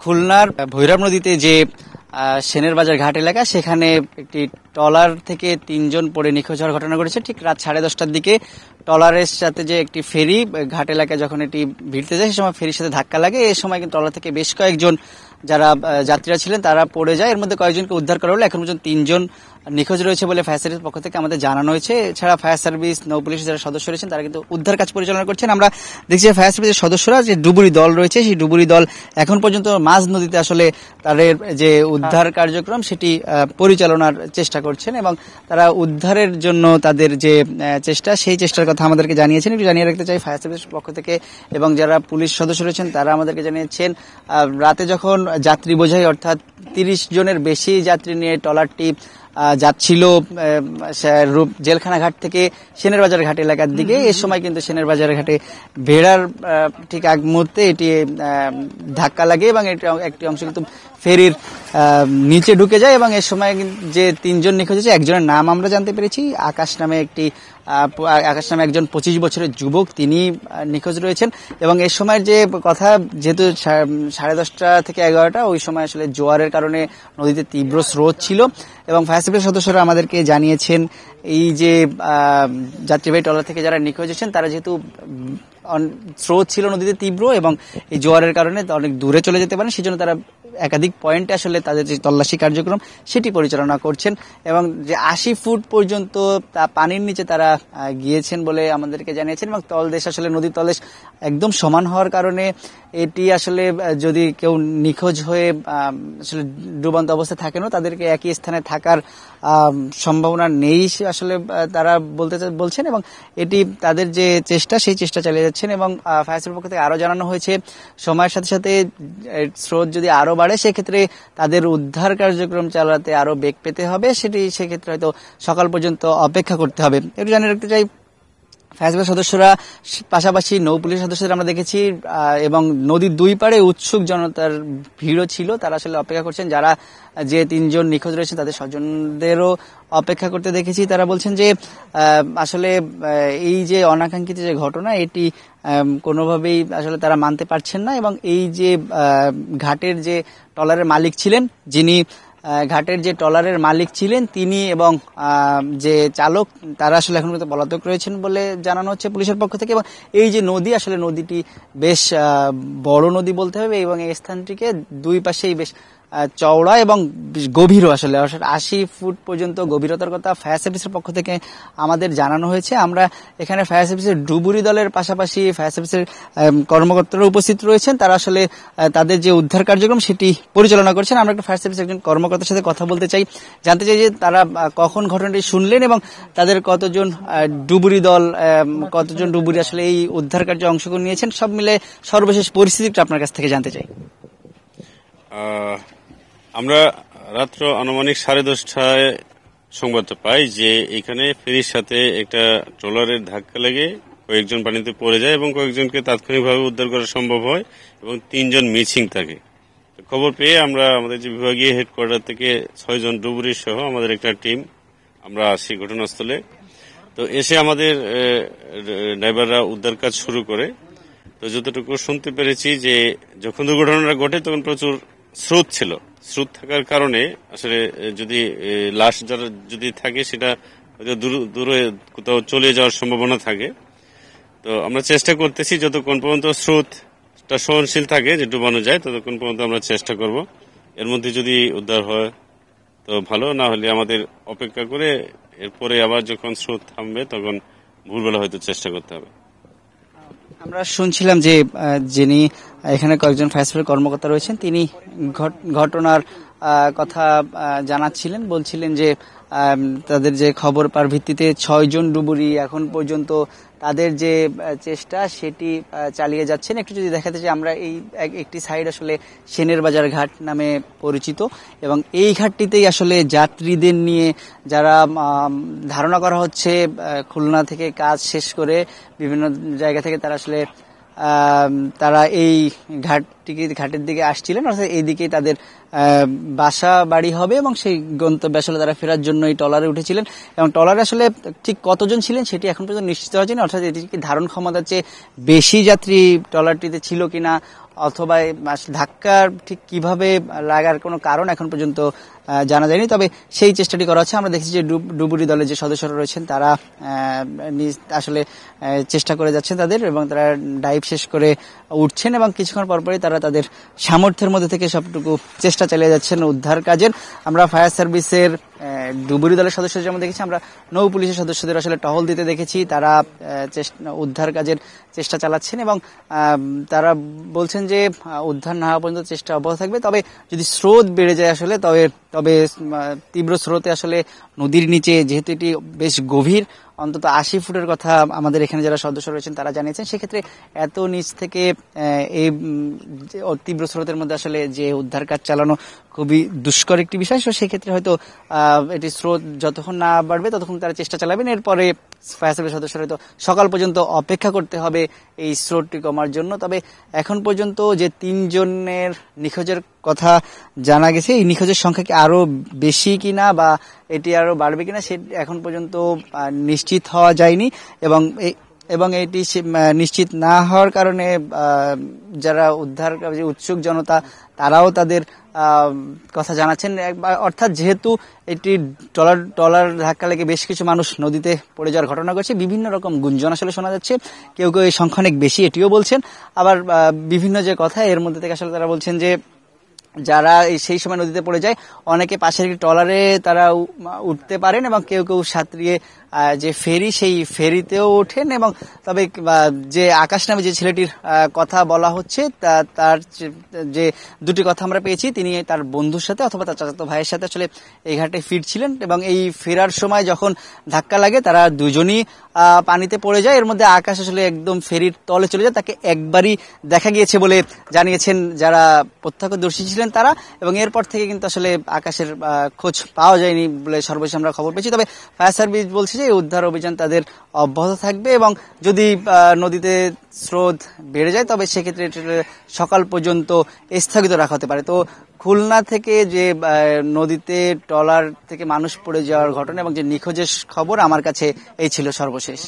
খুলনার ভৈরব নদীতে যে সেনের বাজার ঘাট এলাকা, সেখানে একটি ট্রলার থেকে 3 জন পড়ে নিখোঁজ হওয়ার ঘটনা ঘটেছে। ঠিক রাত 10:30টার দিকে ট্রলারের সাথে যে একটি ফেরি ঘাট এলাকায় যখন এটি ভিড়তে যায়, সে সময় ফেরির সাথে ধাক্কা লাগে। এই সময় কিন্তু ট্রলার থেকে বেশ কয়েকজন যারা যাত্রীরা ছিলেন তারা পড়ে যায়। এর মধ্যে কয়েকজনকে উদ্ধার করা হলো। এখন পর্যন্ত 3 জন নিখোঁজ রয়েছে বলে ফায়ার সার্ভিসের পক্ষ থেকে আমাদের জানানো হয়েছে। এছাড়া ফায়ার সার্ভিস, নৌ পুলিশের যারা সদস্য রয়েছেন তারা কিন্তু উদ্ধার কাজ পরিচালনা করছেন। আমরা দেখছি ফায়ার সার্ভিসের সদস্যরা যে ডুবুরি দল রয়েছে, সেই ডুবুরি দল এখন পর্যন্ত মাঝ নদীতে আসলে তাদের যে উদ্ধার কার্যক্রম সেটি পরিচালনার চেষ্টা করছেন এবং তারা উদ্ধারের জন্য তাদের যে চেষ্টা, সেই চেষ্টার কথা আমাদেরকে জানিয়েছেন। একটু জানিয়ে রাখতে চাই ফায়ার সার্ভিসের পক্ষ থেকে এবং যারা পুলিশ সদস্য রয়েছেন তারা আমাদেরকে জানিয়েছেন, রাতে যখন যাত্রী বোঝাই অর্থাৎ 30 জনের বেশি যাত্রী নিয়ে ট্রলারটি যাচ্ছিল জেলখানা ঘাট থেকে সেনের বাজার ঘাট এলাকার দিকে, এ সময় কিন্তু সেনের বাজার ঘাটে ভেড়ার ঠিক আগ মুহূর্তে এটি ধাক্কা লাগে এবং একটি অংশ কিন্তু ফেরির নিচে ঢুকে যায় এবং এ সময় যে 3 জন নিখোঁজ হয়েছে, একজনের নাম আমরা জানতে পেরেছি। আকাশ নামে একজন 25 বছরের যুবক, তিনি নিখোঁজ রয়েছেন। এবং এ সময়ের যে কথা, যেহেতু 10:30 থেকে 11টা, ওই সময় আসলে জোয়ারের কারণে নদীতে তীব্র স্রোত ছিল এবং ফায়ার সার্ভিসের সদস্যরা আমাদেরকে জানিয়েছেন এই যে যাত্রীবাহী ট্রলার থেকে যারা নিখোঁজ হয়েছেন তারা যেহেতু স্রোত ছিল নদীতে তীব্র এবং এই জোয়ারের কারণে অনেক দূরে চলে যেতে পারেন, সেজন্য তারা একাধিক পয়েন্টে আসলে তাদের যে তল্লাশি কার্যক্রম সেটি পরিচালনা করছেন এবং যে 80 ফুট পর্যন্ত পানির নিচে তারা গিয়েছেন বলে আমাদেরকে জানিয়েছেন। এবং তলদেশ আসলে নদীর তলদেশ একদম সমান হওয়ার কারণে এটি আসলে যদি কেউ নিখোঁজ হয়ে আসলে ডুবন্ত অবস্থায় থাকেনও, তাদেরকে একই স্থানে থাকার সম্ভাবনা নেই আসলে তারা বলছেন এবং এটি তাদের যে চেষ্টা, সেই চেষ্টা চালিয়ে যাচ্ছেন। এবং ফায়ার সার্ভিসের পক্ষ থেকে আরো জানানো হয়েছে, সময়ের সাথে সাথে স্রোত যদি আরো বাড়ে সেক্ষেত্রে তাদের উদ্ধার কার্যক্রম চালাতে আরো বেগ পেতে হবে, সেক্ষেত্রে হয়তো সকাল পর্যন্ত অপেক্ষা করতে হবে। একটু জানিয়ে রাখতে চাই, ফায়ার সার্ভিসের সদস্যরা পাশাপাশি নৌ পুলিশ সদস্যদের আমরা দেখেছি এবং নদীর দুই পাড়ে উৎসুক জনতার ভিড়ও ছিল। তারা আসলে অপেক্ষা করছেন, যারা যে 3 জন নিখোঁজ রয়েছেন তাদের স্বজনদেরও অপেক্ষা করতে দেখেছি। তারা বলছেন যে আসলে এই যে অনাকাঙ্ক্ষিত যে ঘটনা, এটি কোনোভাবেই আসলে তারা মানতে পারছেন না এবং এই যে ঘাটের যে ট্রলারের মালিক ছিলেন, তিনি এবং যে চালক তারা আসলে এখন পর্যন্ত পলাতক রয়েছেন বলে জানানো হচ্ছে পুলিশের পক্ষ থেকে। এবং এই যে নদী, আসলে নদীটি বেশ বড় নদী বলতে হবে এবং এই স্থানটিকে দুই পাশেই বেশ চওড়া এবং গভীরও, আসলে 80 ফুট পর্যন্ত গভীরতার কথা ফায়ার সার্ভিসের পক্ষ থেকে আমাদের জানানো হয়েছে। আমরা এখানে ফায়ার সার্ভিসের ডুবুরি দলের পাশাপাশি ফায়ার সার্ভিসের কর্মকর্তারা উপস্থিত রয়েছেন, তারা আসলে তাদের যে উদ্ধার কার্যক্রম সেটি পরিচালনা করছেন। আমরা একটা ফায়ার সার্ভিসের একজন কর্মকর্তার সাথে কথা বলতে চাই, জানতে চাই যে তারা কখন ঘটনাটি শুনলেন এবং তাদের কতজন ডুবুরি আসলে এই উদ্ধার কার্যে অংশগ্রহণ নিয়েছেন, সব মিলে সর্বশেষ পরিস্থিতিটা আপনার কাছ থেকে জানতে চাই। আমরা রাত্র আনুমানিক 10:30টায় সংবাদটা পাই যে এখানে ফেরির সাথে একটা ট্রলারের ধাক্কা লেগে কয়েকজন পানিতে পড়ে যায় এবং কয়েকজনকে তাৎক্ষণিকভাবে উদ্ধার করা সম্ভব হয় এবং 3 জন মিসিং থাকে। খবর পেয়ে আমরা আমাদের যে বিভাগীয় হেডকোয়ার্টার থেকে 6 জন ডুবুরি সহ আমাদের একটা টিম আমরা আসি ঘটনাস্থলে। তো এসে আমাদের ড্রাইভাররা উদ্ধার কাজ শুরু করে। তো যতটুকু শুনতে পেরেছি যে যখন দুর্ঘটনাটা ঘটে তখন প্রচুর স্রোত ছিল। স্রোত থাকার কারণে আসলে যদি লাশ যারা যদি থাকে সেটা দূরে কোথাও চলে যাওয়ার সম্ভাবনা থাকে। তো আমরা চেষ্টা করতেছি যতক্ষণ পর্যন্ত স্রোতটা সহনশীল থাকে যে ডুবানো যায় ততক্ষণ পর্যন্ত আমরা চেষ্টা করব। এর মধ্যে যদি উদ্ধার হয় তো ভালো, না হলে আমাদের অপেক্ষা করে এরপরে আবার যখন স্রোত থামবে তখন ভোরবেলা হয়তো চেষ্টা করতে হবে। আমরা শুনছিলাম যে যিনি এখানে কয়েকজন ফায়ার সার্ভিসের কর্মকর্তা রয়েছেন, তিনি ঘটনার কথা জানাচ্ছিলেন, বলছিলেন যে তাদের যে খবর পাওয়ার ভিত্তিতে 6 জন ডুবুরি এখন পর্যন্ত তাদের যে চেষ্টা সেটি চালিয়ে যাচ্ছেন। একটু যদি দেখাতে চাই, আমরা এই একটি সাইড আসলে সেনের বাজার ঘাট নামে পরিচিত এবং এই ঘাটটিতেই আসলে যাত্রীদের নিয়ে যারা ধারণা করা হচ্ছে খুলনা থেকে কাজ শেষ করে বিভিন্ন জায়গা থেকে তারা এই ঘাটের দিকে আসছিলেন, অর্থাৎ এই দিকেই তাদের বাসা বাড়ি হবে এবং সেই গন্তব্যে আসলে তারা ফেরার জন্য এই ট্রলারে উঠেছিলেন। এবং ট্রলারে আসলে ঠিক কতজন ছিলেন সেটি এখন পর্যন্ত নিশ্চিত হওয়া যায়নি, অর্থাৎ এটি কি ধারণ ক্ষমতার চেয়ে বেশি যাত্রী ট্রলারটিতে ছিল কিনা, অথবা এই ধাক্কার ঠিক কিভাবে লাগার কোনো কারণ এখন পর্যন্ত জানা যায়নি। তবে সেই চেষ্টাটি করা হচ্ছে। আমরা দেখছি যে ডুবুরি দলের যে সদস্যরা রয়েছেন তারা আসলে চেষ্টা করে যাচ্ছেন তাদের, এবং তারা ডাইভ শেষ করে উঠছেন এবং কিছুক্ষণ পরপরই তারা তাদের সামর্থ্যের মধ্যে থেকে সবটুকু চেষ্টা চালিয়ে যাচ্ছেন উদ্ধার কাজের। আমরা ফায়ার সার্ভিসের ডুবুরি দলের সদস্য যেমন দেখেছি, আমরা নৌ পুলিশের সদস্যদের আসলে টহল দিতে দেখেছি। তারা উদ্ধার কাজের চেষ্টা চালাচ্ছেন এবং তারা বলছেন যে উদ্ধার না হওয়া পর্যন্ত চেষ্টা অব্যাহত থাকবে। তবে যদি স্রোত বেড়ে যায় আসলে তবে তীব্র স্রোতে আসলে নদীর নিচে, যেহেতু এটি বেশ গভীর, অন্তত 80 ফুটের কথা আমাদের এখানে যারা সদস্য রয়েছেন তারা জানিয়েছেন, সেক্ষেত্রে এত নিচ থেকে এই তীব্র স্রোতের মধ্যে আসলে যে উদ্ধার কাজ চালানো খুবই দুষ্কর একটি বিষয়। তো সেক্ষেত্রে হয়তো এটি স্রোত যতক্ষণ না বাড়বে ততক্ষণ তারা চেষ্টা চালাবেন। এরপরে ফায়ার সার্ভিস সদস্যরা হয়তো সকাল পর্যন্ত অপেক্ষা করতে হবে এই স্রোতটি কমার জন্য। তবে এখন পর্যন্ত যে 3 জনের নিখোঁজের কথা জানা গেছে, এই নিখোঁজের সংখ্যা কি আরো বেশি কিনা বা এটি আরো বাড়বে কিনা সে এখন পর্যন্ত নিশ্চিত হওয়া যায়নি। এবং এটি নিশ্চিত না হওয়ার কারণে যারা উদ্ধার কাজে উৎসুক জনতা তারাও তাদের কথা জানাচ্ছেন। অর্থাৎ যেহেতু এটি ট্রলার ধাক্কা লেগে বেশ কিছু মানুষ নদীতে পড়ে যাওয়ার ঘটনা ঘটছে, বিভিন্ন রকম গুঞ্জন আসলে শোনা যাচ্ছে। কেউ কেউ এই সংখ্যা অনেক বেশি এটিও বলছেন, আবার বিভিন্ন যে কথা এর মধ্যে থেকে আসলে তারা বলছেন যে যারা সেই সময় নদীতে পড়ে যায় অনেকে পাশের একটি ট্রলারে তারা উঠতে পারেন এবং কেউ কেউ সাঁতরিয়ে যে ফেরি সেই ফেরিতেও ওঠেন। এবং তবে যে আকাশ নামে যে ছেলেটির কথা বলা হচ্ছে তার যে দুটি কথা আমরা পেয়েছি, তিনি তার বন্ধুর সাথে অথবা তার চাচাতো ভাইয়ের সাথে আসলে এই ঘাটে ফিরছিলেন এবং এই ফেরার সময় যখন ধাক্কা লাগে তারা দুজনই পানিতে পড়ে যায়। এর মধ্যে আকাশ আসলে একদম ফেরির তলে চলে যায়, তাকে একবারই দেখা গিয়েছে বলে জানিয়েছেন যারা প্রত্যক্ষদর্শী ছিলেন তারা। এবং এরপর থেকে কিন্তু আসলে আকাশের খোঁজ পাওয়া যায়নি বলে সর্বশেষ আমরা খবর পেয়েছি। তবে ফায়ার সার্ভিস বলছে যে উদ্ধার অভিযান তাদের অব্যাহত থাকবে এবং যদি নদীতে স্রোত বেড়ে যায় তবে সেক্ষেত্রে সকাল পর্যন্ত স্থগিত রাখা হতে পারে। তো খুলনা থেকে যে নদীতে ট্রলার থেকে মানুষ পড়ে যাওয়ার ঘটনা এবং যে নিখোঁজের খবর আমার কাছে এই ছিল সর্বশেষ।